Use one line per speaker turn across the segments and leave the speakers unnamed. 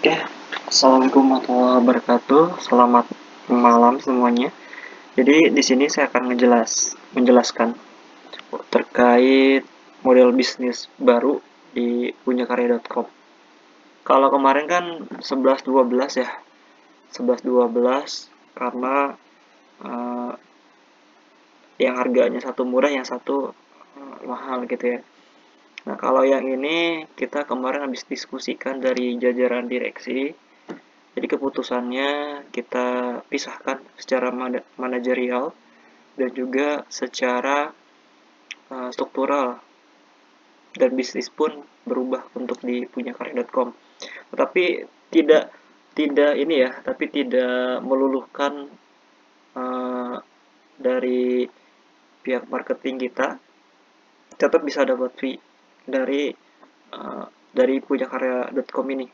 Oke, Assalamualaikum warahmatullahi wabarakatuh. Selamat malam semuanya. Jadi di sini saya akan menjelaskan terkait model bisnis baru di punyakarya.com. Kalau kemarin kan 11-12 ya, 11-12 karena uh, yang harganya satu murah, yang satu mahal gitu ya. Nah, kalau yang ini kita kemarin habis diskusikan dari jajaran direksi. Jadi keputusannya kita pisahkan secara manajerial dan juga secara struktural, dan bisnis pun berubah untuk di punyakarya.com. Tetapi tidak tidak ini ya, tapi tidak meluluhkan uh, dari pihak marketing kita tetap bisa dapat fee dari punyakarya.com ini,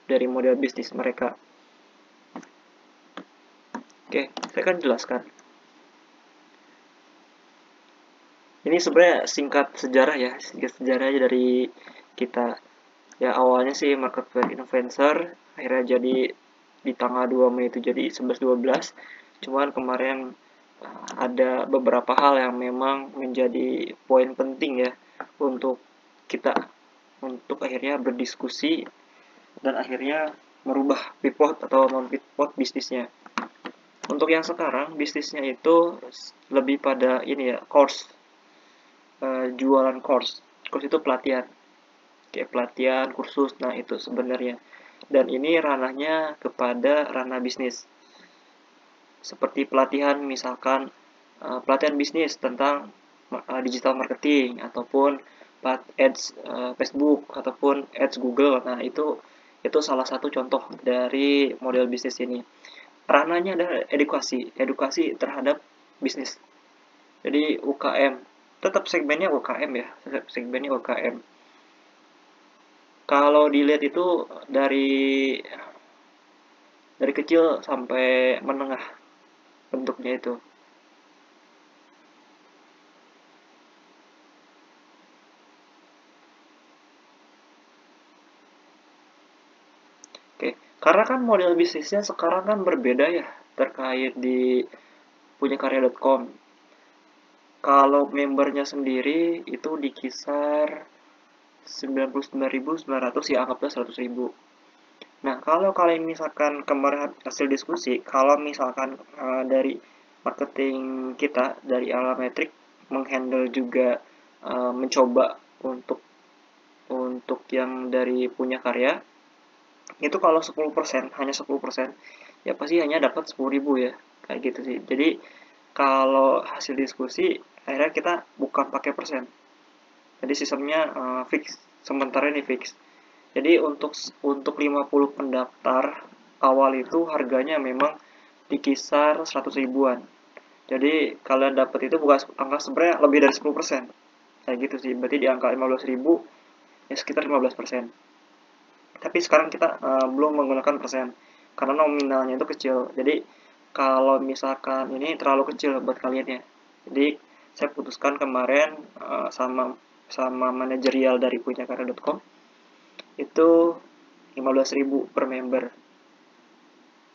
dari model bisnis mereka. Oke, saya akan jelaskan. Ini sebenarnya singkat sejarah ya, singkat sejarah aja dari kita. Ya awalnya sih marketplace influencer, akhirnya jadi di tanggal 2 Mei itu jadi 11-12. Cuman kemarin ada beberapa hal yang memang menjadi poin penting ya untuk kita, untuk akhirnya berdiskusi dan akhirnya merubah pivot atau mempivot bisnisnya. Untuk yang sekarang bisnisnya itu lebih pada ini ya, jualan course itu pelatihan, kayak pelatihan kursus. Nah itu sebenarnya, dan ini ranahnya kepada ranah bisnis, seperti pelatihan misalkan pelatihan bisnis tentang digital marketing, ataupun ads Facebook, ataupun ads Google. Nah itu salah satu contoh dari model bisnis ini. Ranahnya adalah edukasi terhadap bisnis. Jadi UKM, tetap segmennya UKM ya, segmennya UKM. Kalau dilihat itu dari kecil sampai menengah bentuknya itu. Oke, karena kan model bisnisnya sekarang kan berbeda ya terkait di punyakarya.com. Kalau membernya sendiri itu di kisar 99.900 ya, anggaplah 100.000. Nah, kalau kalian misalkan kemarin hasil diskusi, kalau misalkan dari marketing kita dari Alametric menghandle juga, mencoba untuk yang dari punya karya, itu kalau 10%, hanya 10%, ya pasti hanya dapat 10.000 ya, kayak gitu sih. Jadi kalau hasil diskusi akhirnya kita bukan pakai persen, jadi sistemnya fix, sementara ini fix. Jadi untuk 50 pendaftar awal itu harganya memang di kisar 100 ribuan. Jadi kalian dapat itu bukan angka, sebenarnya lebih dari 10%. Kayak gitu sih. Berarti di angka 15.000 ya sekitar 15%. Tapi sekarang kita belum menggunakan persen karena nominalnya itu kecil. Jadi kalau misalkan ini terlalu kecil buat kalian ya. Jadi saya putuskan kemarin sama manajerial dari punyakarya.com itu 15.000 per member,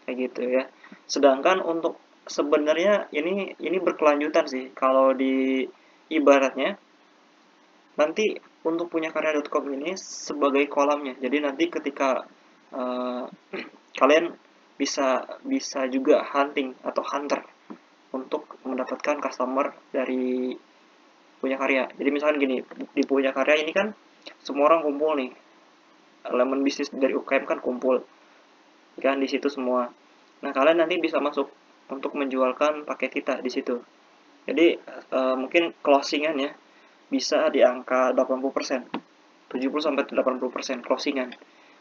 kayak gitu ya. Sedangkan untuk sebenarnya ini berkelanjutan sih. Kalau di ibaratnya nanti untuk punyakarya.com ini sebagai kolamnya. Jadi nanti ketika uh, kalian bisa bisa juga hunting atau hunter untuk mendapatkan customer dari punya karya. Jadi misalkan gini, di punya karya ini kan semua orang kumpul nih, elemen bisnis dari UKM kan kumpul kan di situ semua. Nah kalian nanti bisa masuk untuk menjualkan paket kita di situ. Jadi mungkin closingan ya bisa di angka 80%, 70-80% closingan.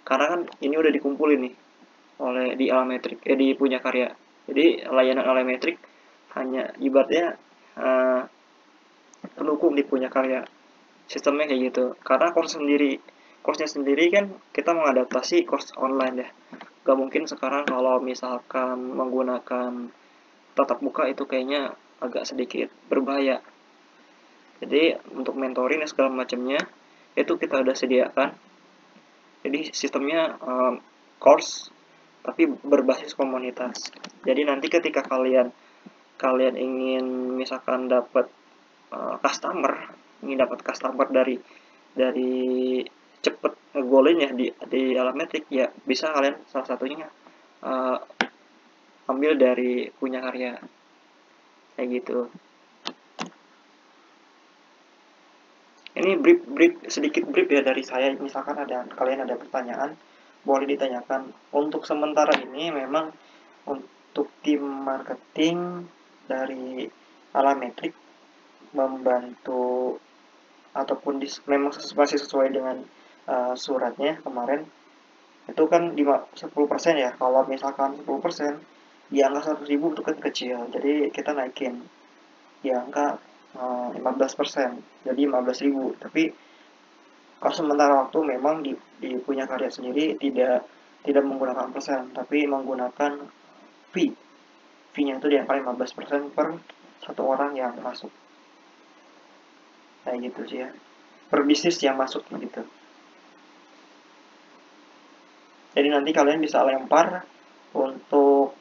Karena kan ini udah dikumpulin nih oleh di Alametric, di punya karya. Jadi layanan Alametric hanya ibaratnya uh, pendukung di punya karya, sistemnya kayak gitu. Karena course-nya sendiri kan kita mengadaptasi course online ya. Gak mungkin sekarang kalau misalkan menggunakan tatap muka, itu kayaknya agak sedikit berbahaya. Jadi untuk mentoring dan segala macamnya itu kita udah sediakan. Jadi sistemnya course tapi berbasis komunitas. Jadi nanti ketika kalian ingin misalkan dapat ingin dapat customer dari cepet ngegolin ya di Alametric, ya bisa kalian salah satunya uh, ambil dari Punya Karya kayak gitu. Ini sedikit brief ya dari saya. Misalkan kalian ada pertanyaan, boleh ditanyakan. Untuk sementara ini memang untuk tim marketing dari Alametric membantu ataupun memang masih sesuai dengan suratnya kemarin itu kan 10% ya. Kalau misalkan 10% di angka 100.000 itu kan kecil, jadi kita naikin di angka 15%, jadi 15.000. Tapi kalau sementara waktu memang di Punya Karya sendiri tidak menggunakan persen, tapi menggunakan fee. Fee-nya itu di angka 15% per satu orang yang masuk. Kayak gitu sih ya. Per bisnis yang masuk gitu. Jadi nanti kalian bisa lempar untuk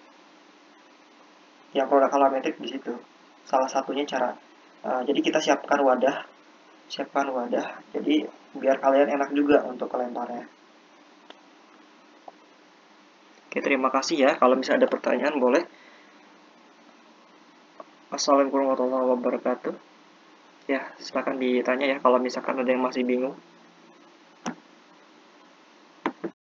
yang produk Alametric di situ. Salah satunya cara. Jadi kita siapkan wadah. Jadi biar kalian enak juga untuk kelemparnya. Oke, terima kasih ya. Kalau misalnya ada pertanyaan boleh. Assalamualaikum warahmatullahi wabarakatuh. Ya, silakan ditanya ya kalau misalkan ada yang masih bingung.